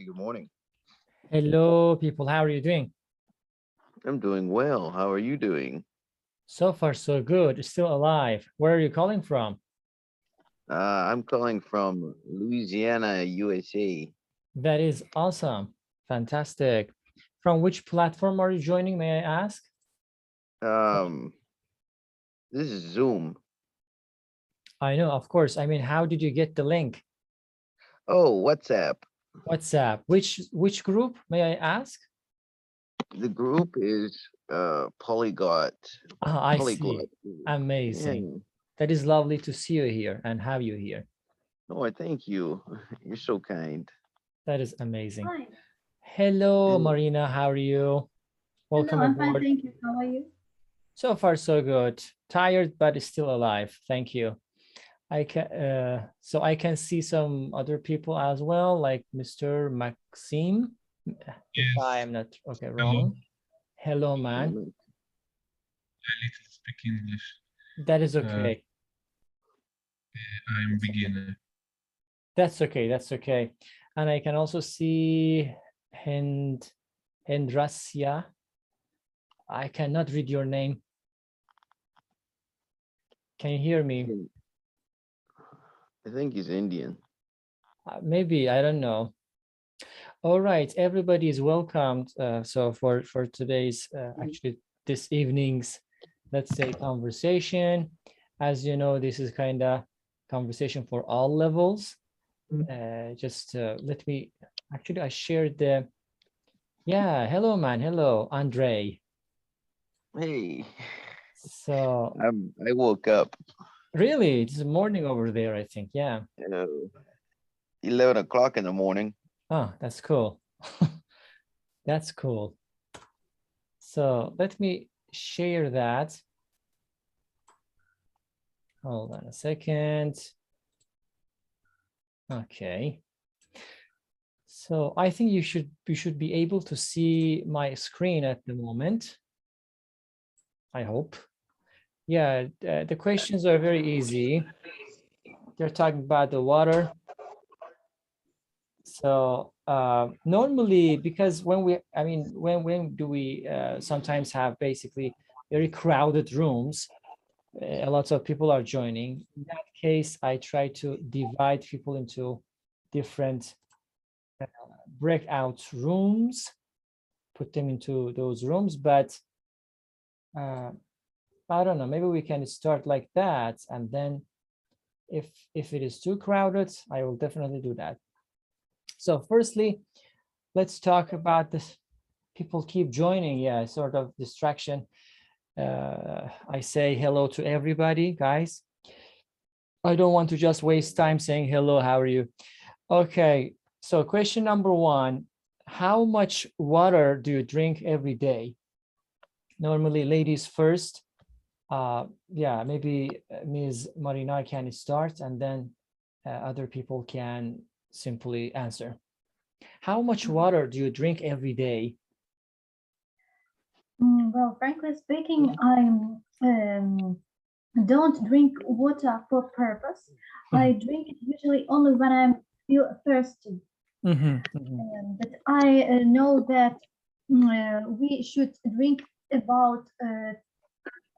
Hey, good morning. Hello, people. How are you doing? I'm doing well. How are you doing? So far, so good. Still alive. Where are you calling from? I'm calling from Louisiana, USA. That is awesome. Fantastic. From which platform are you joining, may I ask? Um, this is Zoom. I know, of course. I mean, how did you get the link? Oh, WhatsApp. WhatsApp. Which group, may I ask? The group is Polyglot. Ah, I Polyglot. see. Yeah. Amazing. That is lovely to see you here and have you here. Oh, I thank you. You're so kind. That is amazing. Fine. Hello, And Marina. How are you? Hello, Welcome I'm fine, aboard. thank you. How are you? So far, so good. Tired, but still alive. Thank you. So I can see some other people as well, like Mr. Maxime. If I Yes. am not okay Hello. wrong. Hello, man. I little speak English. That is okay. I'm beginner. That's okay. That's okay. And I can also see Hendrasia. I cannot read your name. Can you hear me? I think he's Indian. Maybe, I don't know. All right, everybody is welcomed. So for today's, actually this evening's, let's say, conversation, as you know, this is kind of conversation for all levels. Just let me, actually, I shared the, yeah, hello, man. Hello, Andre. Hey, So I woke up really, it's morning over there, I think. Yeah. 11 o'clock in the morning. Oh, that's cool. That's cool. So let me share that. Hold on a second. Okay. So I think you should be able to see my screen at the moment. I hope. Yeah, the questions are very easy. They're talking about the water. So normally, because when do we sometimes have basically very crowded rooms, a lot of people are joining. In that case, I try to divide people into different breakout rooms, put them into those rooms, but I don't know, maybe we can start like that, and then if it is too crowded, I will definitely do that. So firstly, let's talk about this. People keep joining, yeah, sort of distraction. I say hello to everybody, guys. I don't want to just waste time saying hello, how are you? Okay, so question number one, how much water do you drink every day? Normally, ladies first. Yeah, maybe Ms. Marina can start, and then other people can simply answer. How much water do you drink every day? Well, frankly speaking, I don't drink water for purpose. I drink it usually only when I feel thirsty. But I know that we should drink about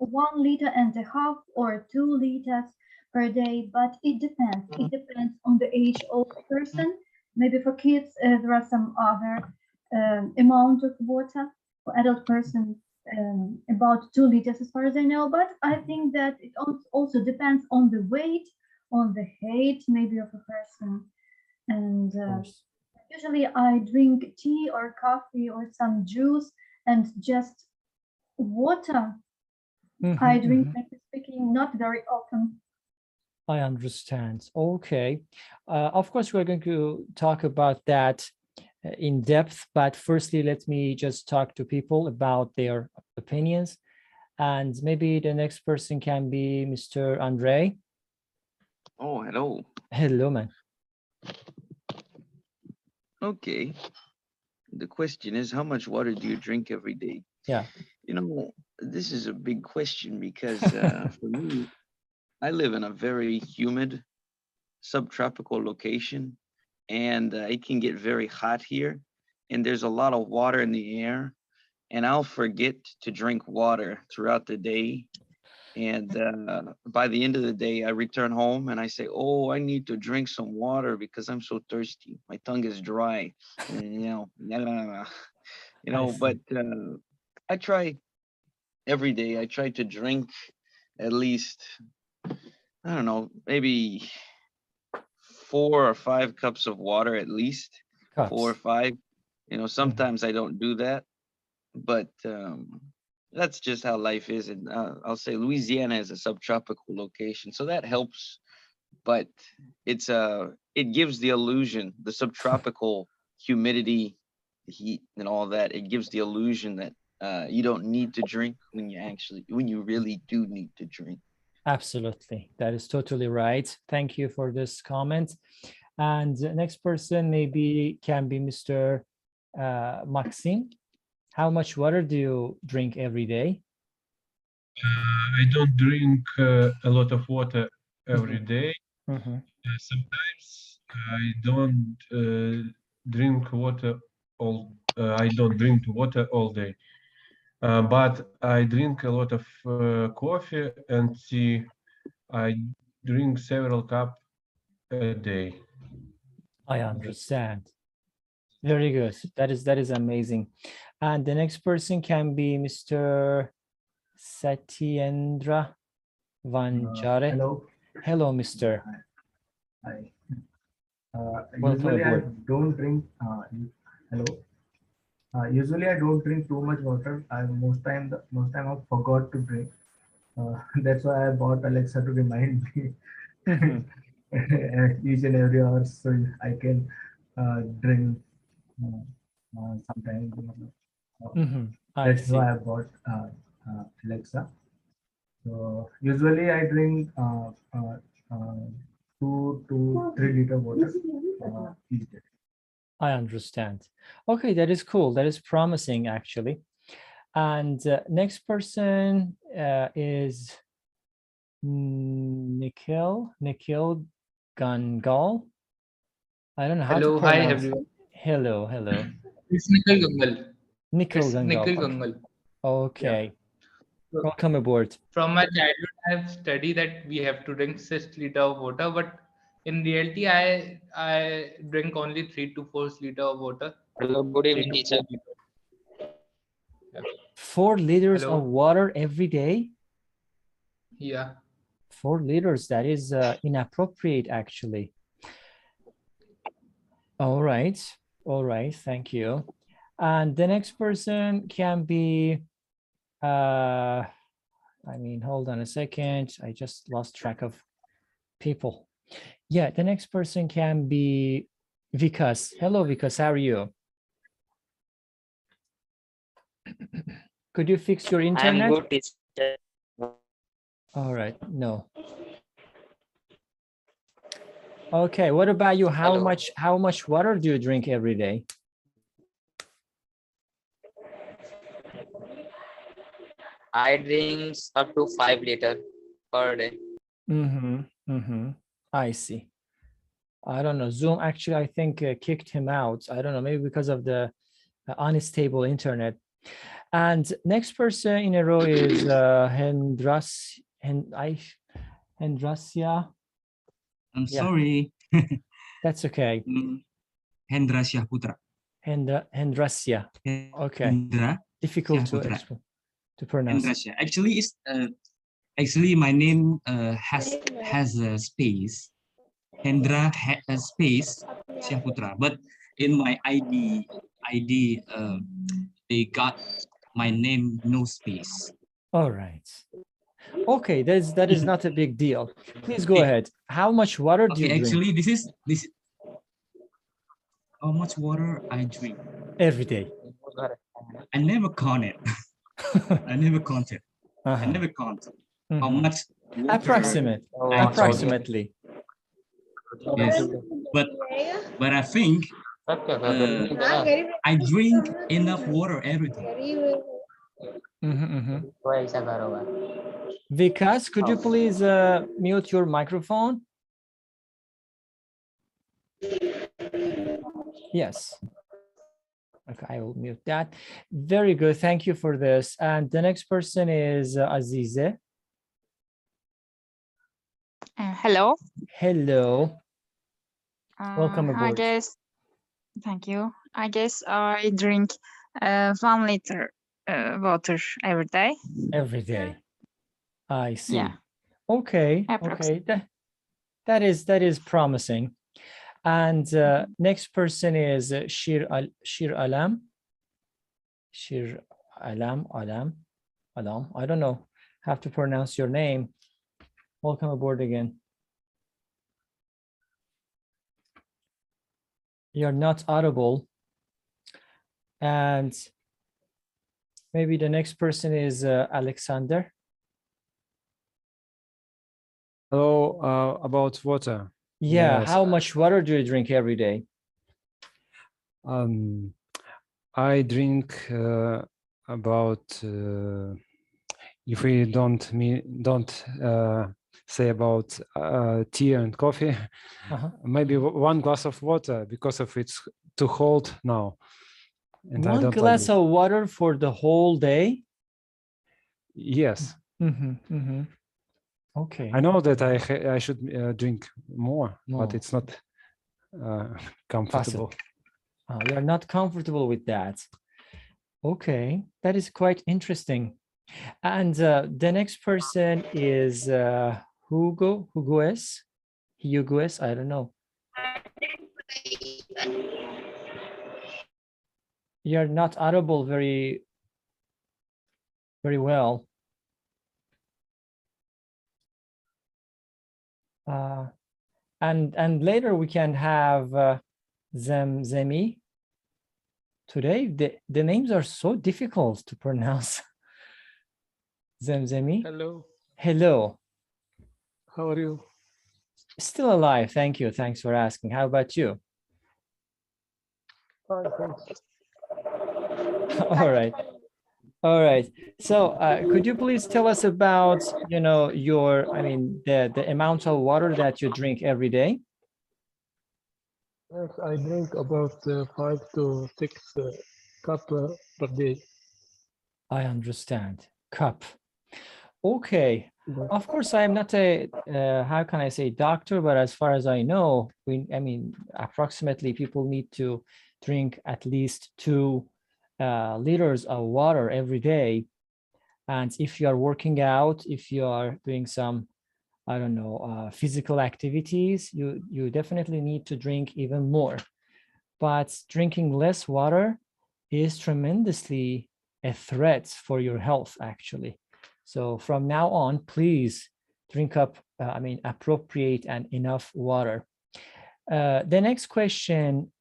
1.5 liters or 2 liters per day, but it depends. It depends on the age of the person. Maybe for kids, there are some other amount of water. For adult person, about 2 liters as far as I know, but I think that it also depends on the weight, on the height maybe of a person. And usually I drink tea or coffee or some juice, and just water I drink, frankly speaking, not very often. I understand. Okay. Of course, we're going to talk about that in depth, but firstly, let me just talk to people about their opinions. And maybe the next person can be Mr. Andre. Oh, hello. Hello, man. Okay. The question is, how much water do you drink every day? Yeah. You know, this is a big question because for me, I live in a very humid subtropical location. and it can get very hot here, and there's a lot of water in the air, and I'll forget to drink water throughout the day. And by the end of the day, I return home and I say, "Oh, I need to drink some water because I'm so thirsty. My tongue is dry." And, I see. But I try every day. I try to drink at least, I don't know, maybe 4 or 5 cups of water at least. 4 or Cups. 5. Sometimes I don't do that, but that's just how life is. And I'll say Louisiana is a subtropical location, so that helps. But it gives the illusion, the subtropical humidity, the heat, and all that. It gives the illusion that you don't need to drink when you really do need to drink. Absolutely. That is totally right. Thank you for this comment. And the next person maybe can be Mr. Maxim. How much water do you drink every day? I don't drink a lot of water every day. Mhm. Sometimes I don't drink water I don't drink water all day. But I drink a lot of coffee and tea. I drink several cups a day. I understand. Very good. That is amazing. And the next person can be Mr. Satyendra Vanjare. Hello. Hello, Mr. Hi. Welcome Usually I aboard. don't drink. Hello. Usually I don't drink too much water. Most time I forgot to drink. That's why I bought Alexa to remind me Mhm. each and every hour, so I can drink sometimes. Mhm. I That's see. why I bought Alexa. So usually I drink 2 to 3 liter water each day. I understand. Okay, that is cool. That is promising, actually. And next person is Nikhil Gangal. I don't know how to Hello, hi pronounce. everyone. Hello. It's Nikhil Gangal. Nikhil It's Gangal. Nikhil Okay. Gangal. Okay. So, Welcome aboard. from my childhood, I have studied that we have to drink 6 liters of water, but in reality, I drink only 3 to 4 liters of water. Hello, good 3 evening, to teacher. 4 liters. Yeah. 4 liters of Hello. water every day? Yeah. 4 liters, that is inappropriate, actually. All right, thank you. And the next person can be, hold on a second. I just lost track of people. Yeah, the next person can be Vikas. Hello, Vikas, how are you? Could you fix your I am internet? good, teacher. All right, no. Okay, what about you? How Hello. much water do you drink every day? I drink up to 5 liters per day. I see. I don't know. Zoom actually, I think, kicked him out. I don't know, maybe because of the unstable internet. And next person in a row is Hendrasya. I'm Yeah. sorry. That's okay. Hendra Syahputra. Hendrasya. Okay. Hendra Difficult to Syahputra. pronounce. Hendra Syah. Actually my name has a space. Hendra space Syahputra. But in my ID they got my name no space. All right. Okay, that is not a big deal. Please go ahead. How much water do you drink? Actually, this how much water I drink every day? I never count it. I never count it. I never count how much water approximately. Yes, but I think I drink enough water every day. Vikas, could you please mute your microphone? Yes. Okay, I will mute that. Very good. Thank you for this. And the next person is Azize. Hello. Hello. Welcome I aboard. guess, thank you. I guess I drink 1 liter water every day. Every day. I see. Yeah. Okay. Okay. That is promising. And next person is Shir Alam. Shir Alam. I don't know how to pronounce your name. Welcome aboard again. You're not audible. And maybe the next person is Alexander. Hello, about water. Yeah, Yes. how much water do you drink every day? I drink about if we don't say about tea and coffee, maybe 1 glass of water because of it's too cold now. And I One don't glass like it. of water for the whole day? Yes. Okay. I know that I should drink more, but No. it's not comfortable. Oh, you're not comfortable with that. Okay, that is quite interesting. And the next person is Hugoes, I don't know. You're not audible very well. And later we can have Zemzemi. Today the names are so difficult to pronounce. Zemzemi. Hello. Hello. How are you? Still alive, thank you. Thanks for asking. How about you? Fine, thanks. All right. All right. So could you please tell us about, the amount of water that you drink every day? Yes, I drink about 5 to 6 cup per day. I understand. Cup. Okay. Of course, I am not a, how can I say, doctor, but as far as I know, approximately people need to drink at least 2 liters of water every day. And if you are working out, if you are doing some, I don't know, physical activities, you definitely need to drink even more. But drinking less water is tremendously a threat for your health, actually. So from now on, please drink up, appropriate and enough water. The next question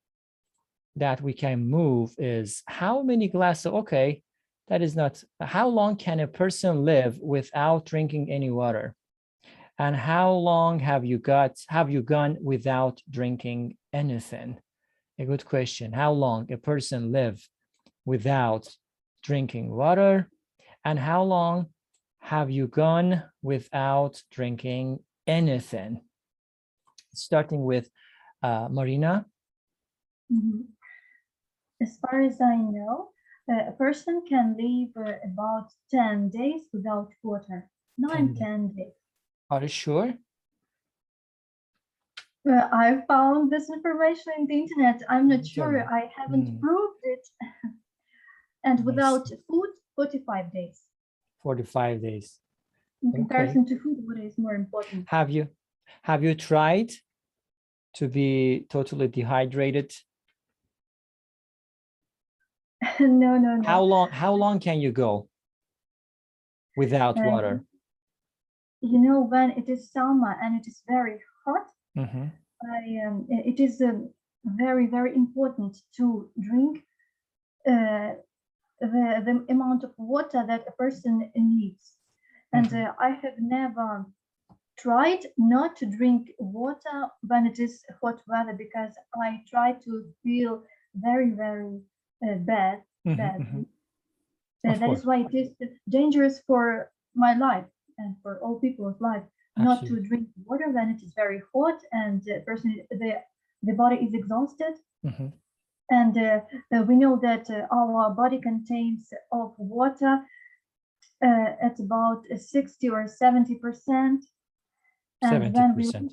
that we can move is how many glasses, okay, that is not, how long can a person live without drinking any water? And how long have you gone without drinking anything? A good question. How long a person live without drinking water? And how long have you gone without drinking anything? Starting with Marina. As far as I know, a person can live about 10 days without water. 10 days. Are you sure? I found this information in the internet. I'm not sure. I haven't proved it. And without food, 45 days. 45 days. In comparison to food, water is more important. Have you tried to be totally dehydrated? No. How long can you go without water? When it is summer and it is very hot, it is very, very important to drink the amount of water that a person needs. And I have never tried not to drink water when it is hot weather because I try to feel very, very bad. That is why it is dangerous for my life and for all people's life not to drink water when it is very hot and the body is exhausted. And we know that our body contains of water at about 60 or 70%. And 70%.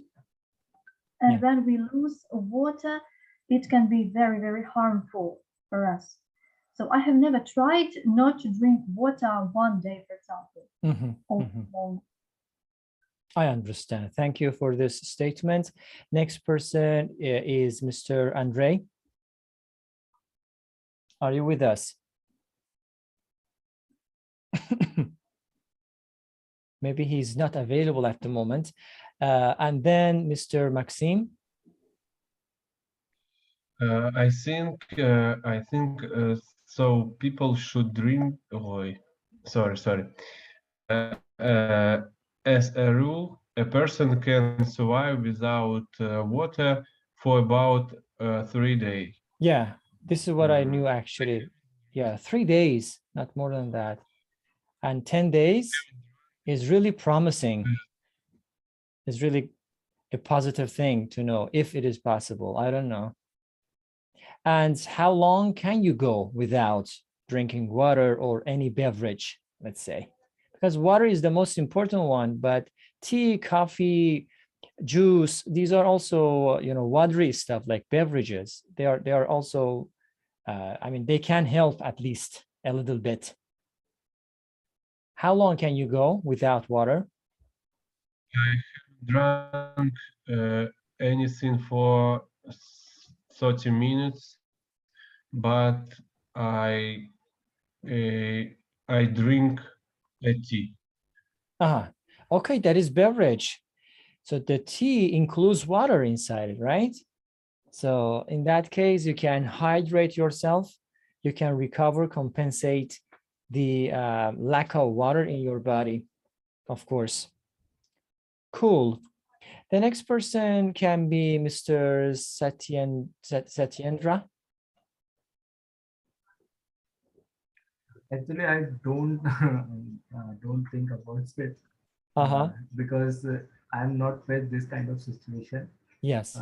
when we lose water, it can be very, very harmful for us. So I have never tried not to drink water one day, for example. I understand. Thank you for this statement. Next person is Mr. Andre. Are you with us? Maybe he's not available at the moment. And then Mr. Maxime. I think so. People should drink. Oh, sorry. As a rule, a person can survive without water for about 3 days. Yeah, this is what I knew actually. Yeah, 3 days, not more than that. And 10 days is really promising. It's really a positive thing to know if it is possible. I don't know. And how long can you go without drinking water or any beverage, let's say? Because water is the most important one, but tea, coffee, juice, these are also, watery stuff like beverages. They are also, they can help at least a little bit. How long can you go without water? I haven't drunk anything for 30 minutes, but I drink a tea. Okay, that is beverage. So the tea includes water inside it, right? So in that case, you can hydrate yourself. You can recover, compensate the lack of water in your body, of course. Cool. The next person can be Mr. Satyendra. Actually, I don't think about it because I'm not with this kind of situation. Yes.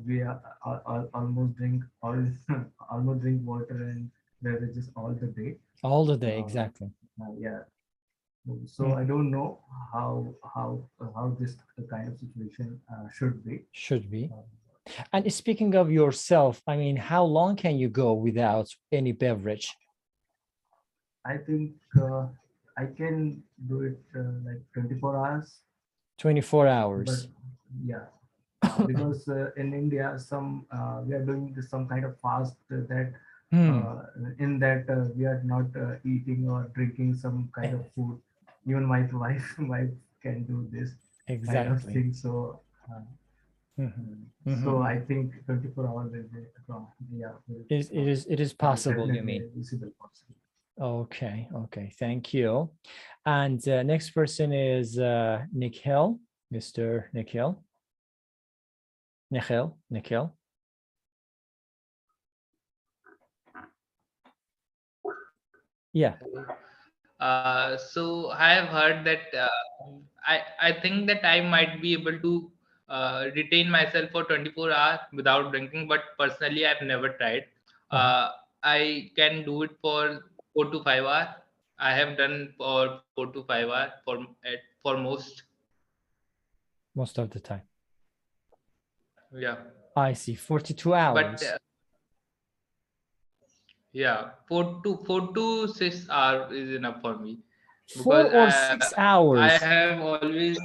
We are almost drink water and beverages all the day. All the day, exactly. Yeah. So I don't know how this kind of situation should be. Should be. And speaking of yourself, how long can you go without any beverage? I think I can do it like 24 hours. 24 hours. But, yeah. Because in India, we are doing some kind of fast that in that we are not eating or drinking some kind of food. Even my wife can do this kind of thing. So, so I think 24 hours it is possible. You mean? Possible. Okay. Thank you. And next person is Nikhil, Mr. Nikhil. Nikhil. Yeah. So I have heard that I think that I might be able to retain myself for 24 hours without drinking, but personally I've never tried. I can do it for 4 to 5 hours. I have done for 4 to 5 hours for most of the time. Yeah. I see. 42 hours. But yeah, 4 to 6 hours is enough for me. 4 or 6 hours. I have always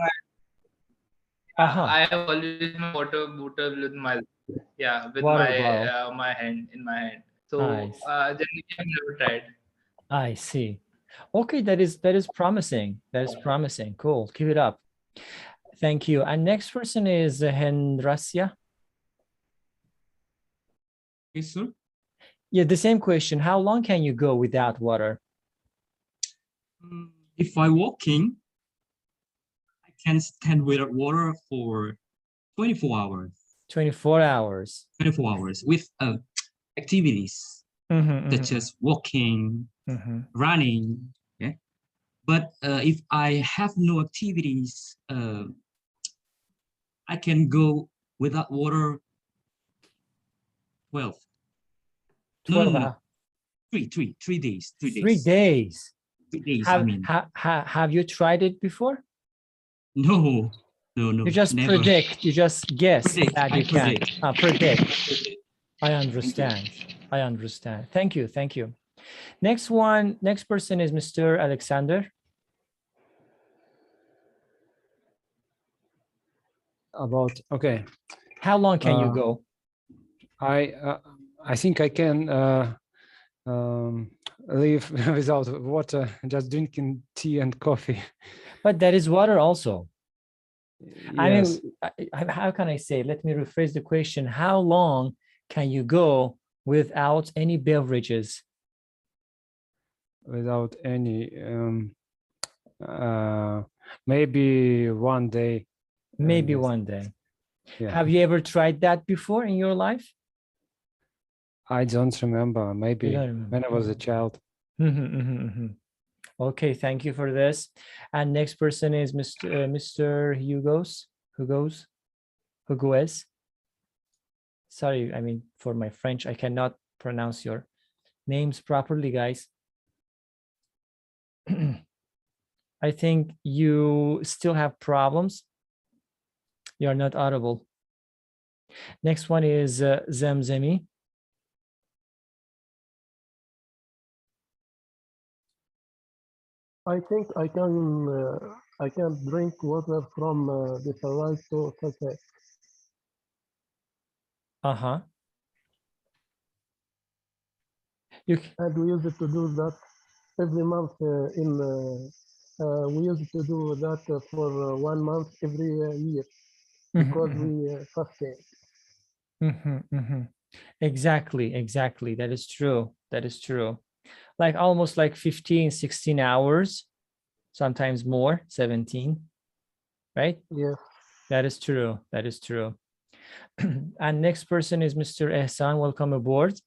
I have always my water bottle with my my hand in my hand. So generally I've never tried. I see. Okay, that is promising. That is promising. Cool. Keep it up. Thank you. And next person is Hendrasya. Yes, sir. Yeah, the same question. How long can you go without water? If I'm walking, I can stand without water for 24 hours. 24 hours. 24 hours with activities such as walking, running. Yeah. But if I have no activities, I can go without water 12 No, 12 no, no. hours. 3 days. 3 days. 3 days. 3 days. I mean, Have you tried it before? no, no, You just never. predict, you just guess Predict, that I you can. predict. Predict. I understand. I understand. Thank you. Thank you. Next person is Mr. Alexander. Okay. How long can you go? I think I can live without water, just drinking tea and coffee. But there is water also. I Yes, mean, how can I say? Let me rephrase the question. How long can you go without any beverages? without any, maybe one day. Maybe yes. one day. Yeah. Have you ever tried that before in your life? I don't remember. Maybe You don't remember. when I was a child. Okay, thank you for this. And next person is Mr. Hugues. Sorry, I mean, for my French, I cannot pronounce your names properly, guys. I think you still have problems. You're not audible. Next one is Zemzemi. I think I can drink water from the Sarai to Sake. And we used to do that every month. We used to do that for 1 month every year because we fasted. Exactly. That is true. Like almost like 15, 16 hours, sometimes more, 17, right? Yeah. That is true. And next person is Mr. Ehsan. Welcome aboard.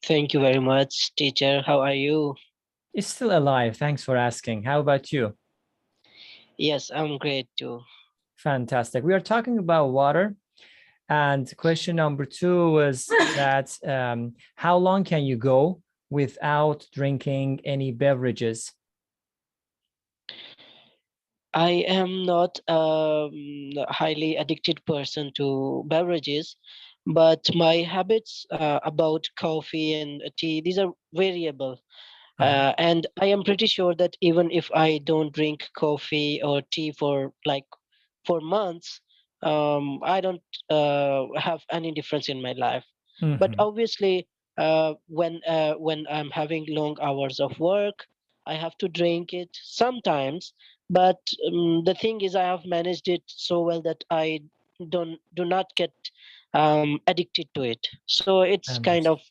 Thank you very much, teacher. How are you? It's still alive. Thanks for asking. How about you? Yes, I'm great too. Fantastic. We are talking about water. And question number 2 was that how long can you go without drinking any beverages? I am not a highly addicted person to beverages, but my habits about coffee and tea, these are variable. And I am pretty sure that even if I don't drink coffee or tea for months, I don't have any difference in my life. But obviously, when I'm having long hours of work, I have to drink it sometimes. But the thing is, I have managed it so well that I do not get addicted to it. So it's kind of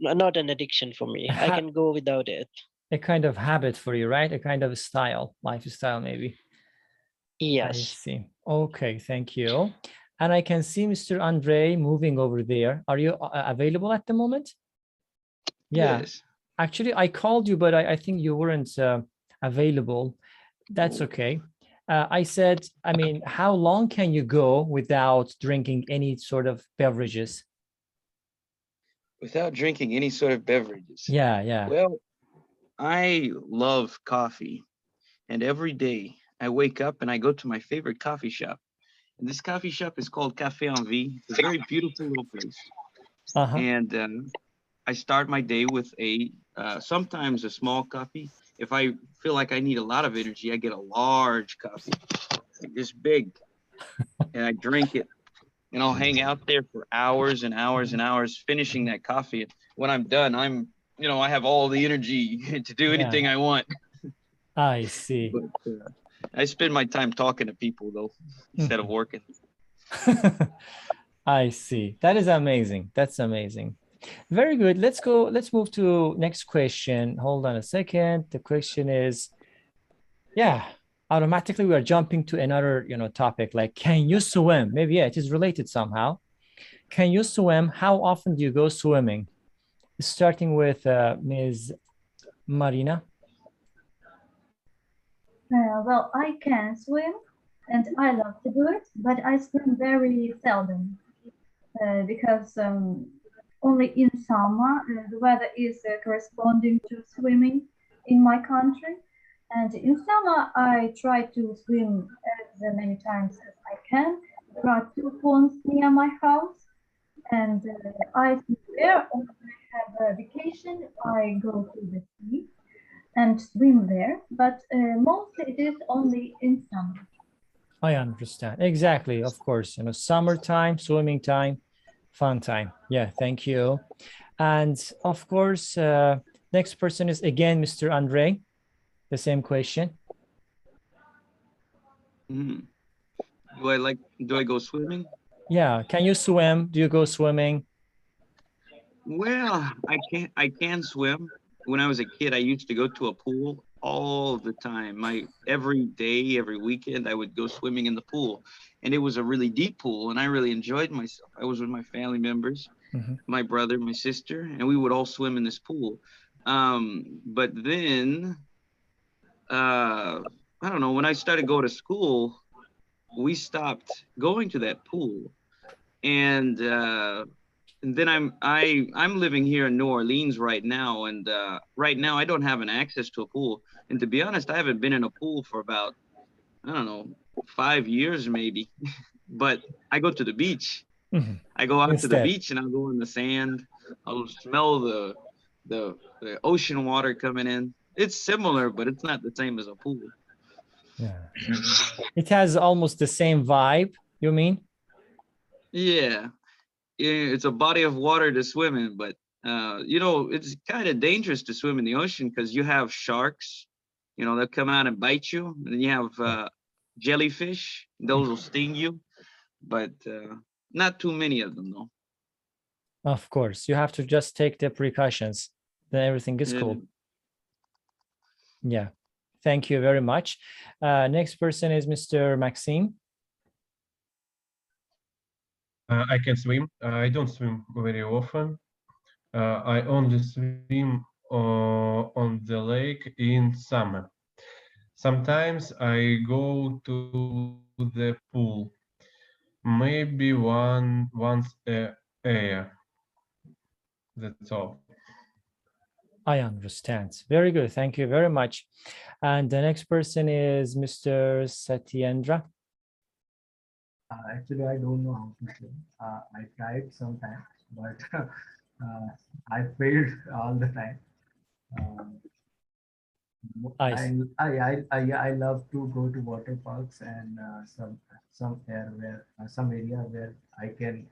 not an addiction for me. I can go without it. A kind of habit for you, right? A kind of lifestyle maybe. Yes. I see. Okay, thank you. And I can see Mr. Andre moving over there. Are you available at the moment? Yeah. Yes. Actually, I called you, but I think you weren't available. That's okay. I said, I mean, how long can you go without drinking any sort of beverages? Without drinking any sort of beverages? Yeah. Well, I love coffee. And every day I wake up and I go to my favorite coffee shop. And this coffee shop is called Café Envie. It's a very beautiful little place. And I start my day with sometimes a small coffee. If I feel like I need a lot of energy, I get a large coffee, like this big, and I drink it. And I'll hang out there for hours and hours and hours finishing that coffee. When I'm done, I have all the energy to do anything I want. I see. But, I spend my time talking to people though, instead of working. I see. That is amazing. That's amazing. Very good. Let's move to next question. Hold on a second. The question is, automatically we are jumping to another, topic like, can you swim? Maybe, it is related somehow. Can you swim? How often do you go swimming? Starting with Ms. Marina. Well, I can swim. and I love to do it, but I swim very seldom because only in summer the weather is corresponding to swimming in my country. And in summer, I try to swim as many times as I can. There are 2 ponds near my house, and I swim there. When I have a vacation, I go to the sea and swim there, but mostly it is only in summer. I understand. Exactly. Of course, summertime, swimming time, fun time. Yeah, thank you. And of course, next person is again Mr. Andre. The same question. Do I go swimming? Yeah, can you swim? Do you go swimming? Well, I can swim. When I was a kid, I used to go to a pool all the time. Every day, every weekend, I would go swimming in the pool. And it was a really deep pool, and I really enjoyed myself. I was with my family members, my brother, my sister, and we would all swim in this pool. But then, I don't know, when I started going to school, we stopped going to that pool. And then I'm living here in New Orleans right now, and right now I don't have an access to a pool. And to be honest, I haven't been in a pool for about, I don't know, 5 years maybe. But I go to the beach. I go out to the beach and I'll go in the sand. I'll smell the ocean water coming in. It's similar, but it's not the same as a pool. Yeah. It has almost the same vibe, you mean? Yeah. It's a body of water to swim in, but it's kind of dangerous to swim in the ocean because you have sharks, they'll come out and bite you. And then you have jellyfish, those will sting you, but not too many of them though. Of course, you have to just take the precautions, then everything is cool. Yeah, thank you very much. Next person is Mr. Maxime. I can swim. I don't swim very often. I only swim on the lake in summer. Sometimes I go to the pool, maybe once a year. That's all. I understand. Very good. Thank you very much. And the next person is Mr. Satyendra. Actually, I don't know how to swim. I tried sometimes, but I failed all the time. I love to go to water parks and some area where I can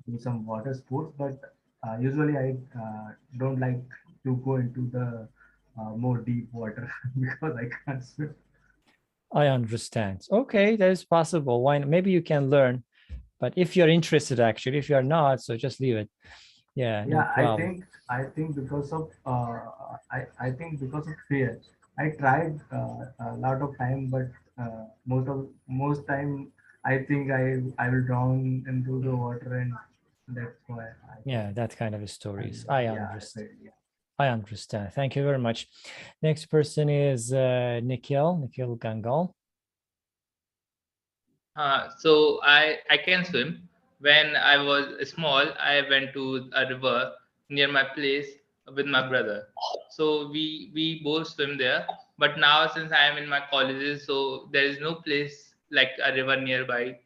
do some water sports, but usually I don't like to go into the more deep water because I can't swim. I understand. Okay, that is possible. Why? Maybe you can learn, but if you're interested, actually, if you're not, so just leave it. Yeah. No problem. I think because of I think because of fear, I tried a lot of time, but most time I think I will drown into the water, and that's why. Yeah, that kind of stories. I understand. Yeah. I understand. Thank you very much. Next person is Nikhil Gangal. So I can swim. When I was small, I went to a river near my place with my brother. So we both swim there. But now since I am in my colleges, so there is no place like a river nearby.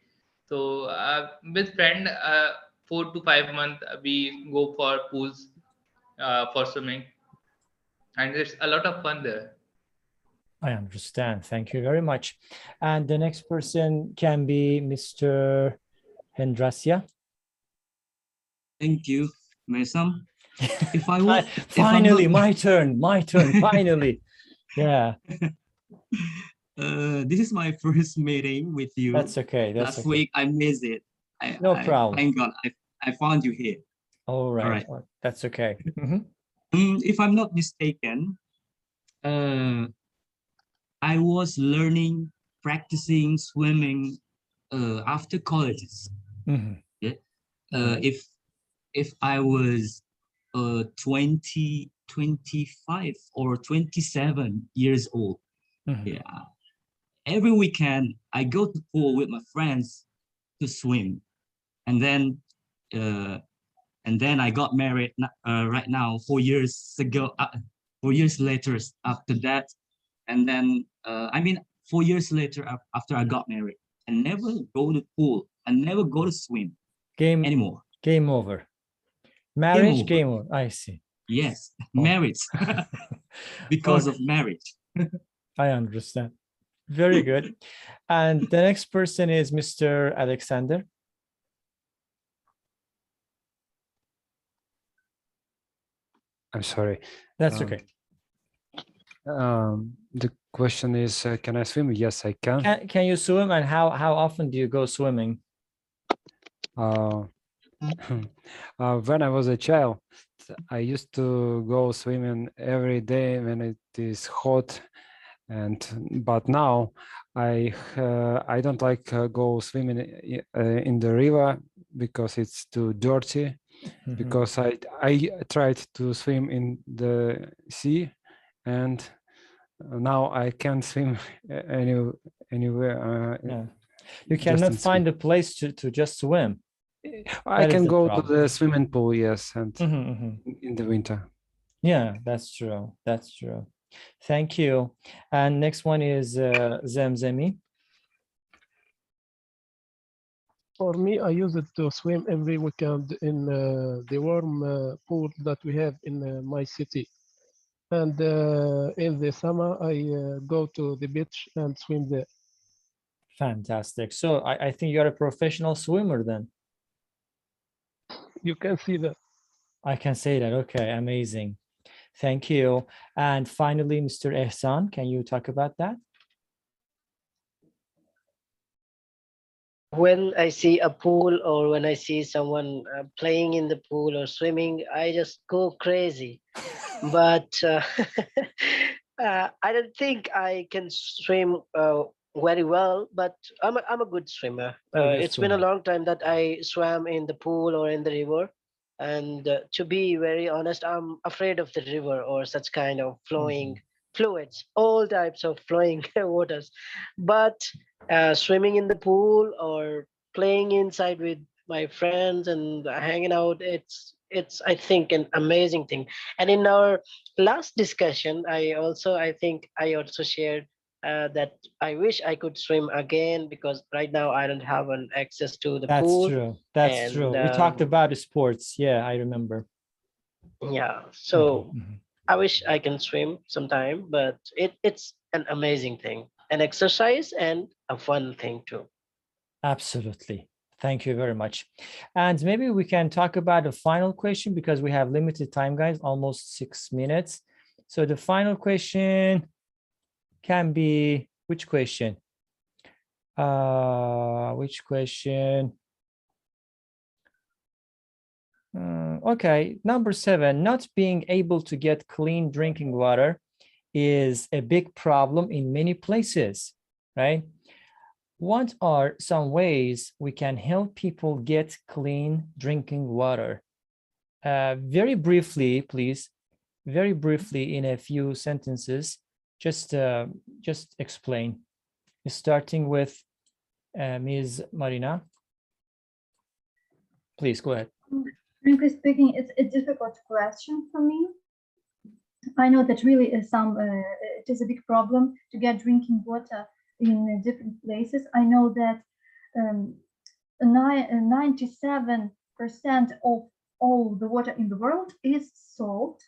So with friend, 4 to 5 months we go for pools for swimming, and it's a lot of fun there. I understand. Thank you very much. And the next person can be Mr. Hendrasya. Thank you, Mesam. If I was finally, my turn. Finally. Yeah. This is my first meeting with you. That's okay. Last week I missed it. No problem. Thank God I found you here. All right. That's okay. If I'm not mistaken, I was practicing swimming after colleges. Yeah. If I was 20, 25 or 27 years old, yeah, every weekend I go to pool with my friends to swim, and then I got married right now 4 years ago. 4 years later after that, and then 4 years later after I got married, I never go to pool. I never go to swim anymore. Game over. Marriage, over. game over. I see. Yes, marriage. Because of marriage. I understand. Very good. And the next person is Mr. Alexander. I'm sorry. That's okay. The question is, can I swim? Yes, I can. Can you swim, and how often do you go swimming? When I was a child, I used to go swimming every day when it is hot, but now I don't like go swimming in the river because it's too dirty. Because I tried to swim in the sea, and now I can't swim anywhere. Yeah. You cannot find a place to just swim. I can go to the swimming pool, yes, and in the winter. Yeah, that's true. That's true. Thank you. And next one is Zemzemi. For me, I use it to swim every weekend in the warm pool that we have in my city. And in the summer, I go to the beach and swim there. Fantastic. So I think you're a professional swimmer then. You can see that. I can say that. Okay, amazing. Thank you. And finally, Mr. Ehsan, can you talk about that? When I see a pool or when I see someone playing in the pool or swimming, I just go crazy. But I don't think I can swim very well, but I'm a good swimmer. It's been a long time that I swam in the pool or in the river. And to be very honest, I'm afraid of the river or such kind of flowing fluids, all types of flowing waters. But swimming in the pool or playing inside with my friends and hanging out, it's I think an amazing thing. And in our last discussion, I think I also shared that I wish I could swim again because right now I don't have an access to the pool. That's true. That's true. We talked about sports. Yeah, I remember. Yeah. So I wish I can swim sometime, but it's an amazing thing, an exercise and a fun thing too. Absolutely. Thank you very much. And maybe we can talk about a final question because we have limited time, guys, almost 6 minutes. So the final question can be, which question? Okay, number 7, not being able to get clean drinking water is a big problem in many places, right? What are some ways we can help people get clean drinking water? Very briefly, please, very briefly in a few sentences, just explain, starting with Ms. Marina. Please go ahead. Frankly speaking, it's a difficult question for me. I know that really is it is a big problem to get drinking water in different places. I know that 97% of all the water in the world is salt,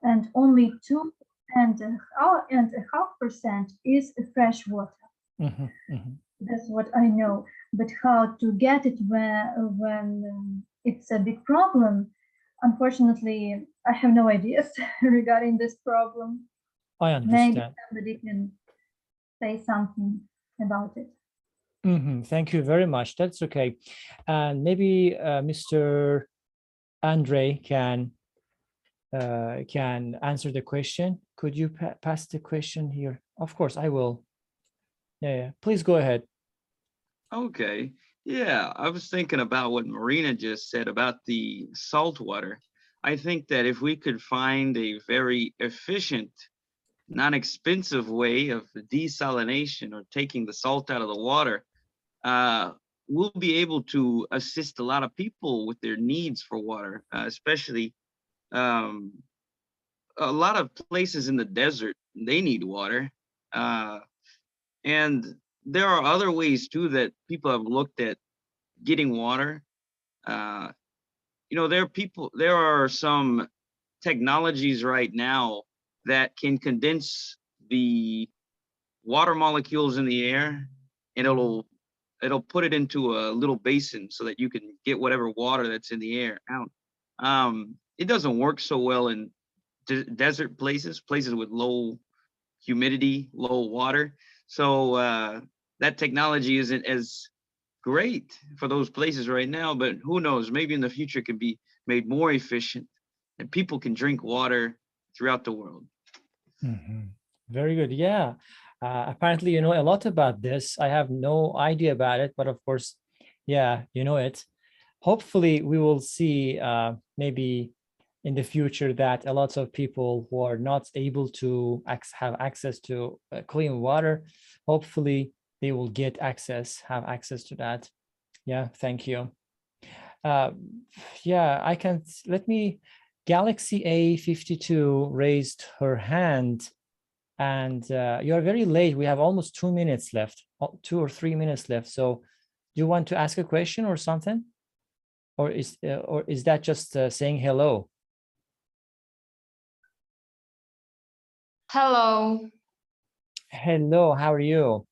and only 2.5% is fresh water. That's what I know. But how to get it when it's a big problem? Unfortunately, I have no ideas regarding this problem. I understand. Maybe somebody can say something about it. Thank you very much. That's okay. And maybe Mr. Andre can answer the question. Could you pass the question here? Of course, I will. Yeah. Please go ahead. Okay. Yeah, I was thinking about what Marina just said about the salt water. I think that if we could find a very efficient non-expensive way of desalination or taking the salt out of the water, we'll be able to assist a lot of people with their needs for water, especially a lot of places in the desert, they need water. And there are other ways too that people have looked at getting water. There are some technologies right now that can condense the water molecules in the air, and it'll put it into a little basin so that you can get whatever water that's in the air out. It doesn't work so well in desert places with low humidity, low water. So that technology isn't as great for those places right now, but who knows, maybe in the future it can be made more efficient and people can drink water throughout the world. Very good. Yeah. Apparently, you know a lot about this. I have no idea about it, but of course, yeah, you know it. Hopefully, we will see maybe in the future that a lot of people who are not able to have access to clean water, hopefully they will have access to that. Yeah, thank you. Yeah, I can, Galaxy A52 raised her hand, and you are very late. We have almost 2 minutes left, 2 or 3 minutes left. So do you want to ask a question or something? Or is that just saying hello? Hello. Hello, how are you?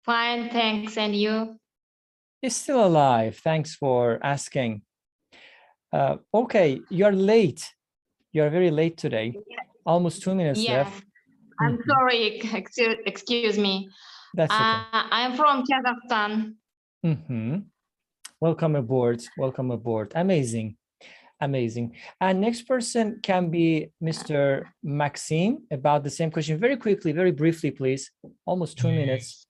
Fine, thanks. And you? It's still alive. Thanks for asking. Okay, you're late. You're very late today. Almost 2 minutes left. I'm sorry. Excuse me. That's okay. I'm from Kazakhstan. Welcome aboard. Welcome aboard. Amazing. Amazing. And next person can be Mr. Maxime about the same question. Very quickly, very briefly, please. Almost 2 minutes.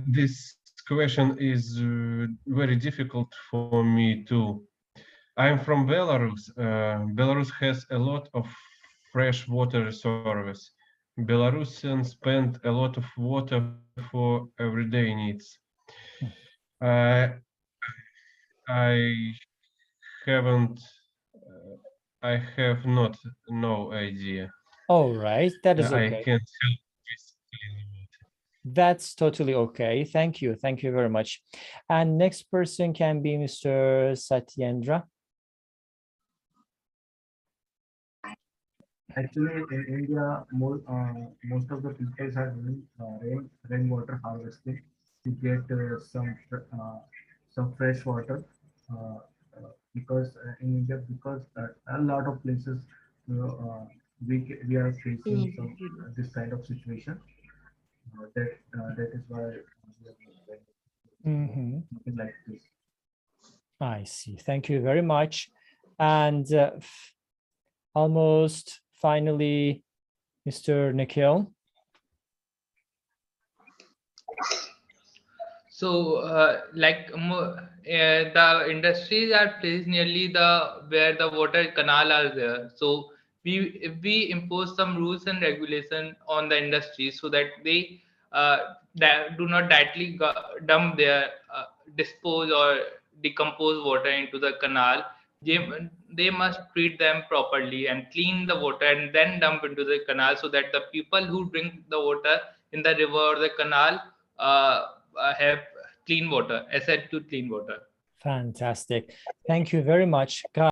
This question is very difficult for me too. I'm from Belarus. Belarus has a lot of fresh water resources. Belarusians spend a lot of water for everyday needs. I have no idea. All right, that is okay. I can't help with cleaning water. That's totally okay. Thank you. Thank you very much. And next person can be Mr. Satyendra. Actually, in India, most of the people are doing rainwater harvesting to get some fresh water. Because in India, because a lot of places, we are facing this kind of situation. That is why we are something like this. I see. Thank you very much. And almost finally, Mr. Nikhil. So, the industries are placed nearly where the water canal are there. So, if we impose some rules and regulation on the industry so that they do not directly dump their dispose or decompose water into the canal, they must treat them properly and clean the water and then dump into the canal so that the people who drink the water in the river or the canal have clean water, access to clean water. Fantastic. Thank you very much, guys.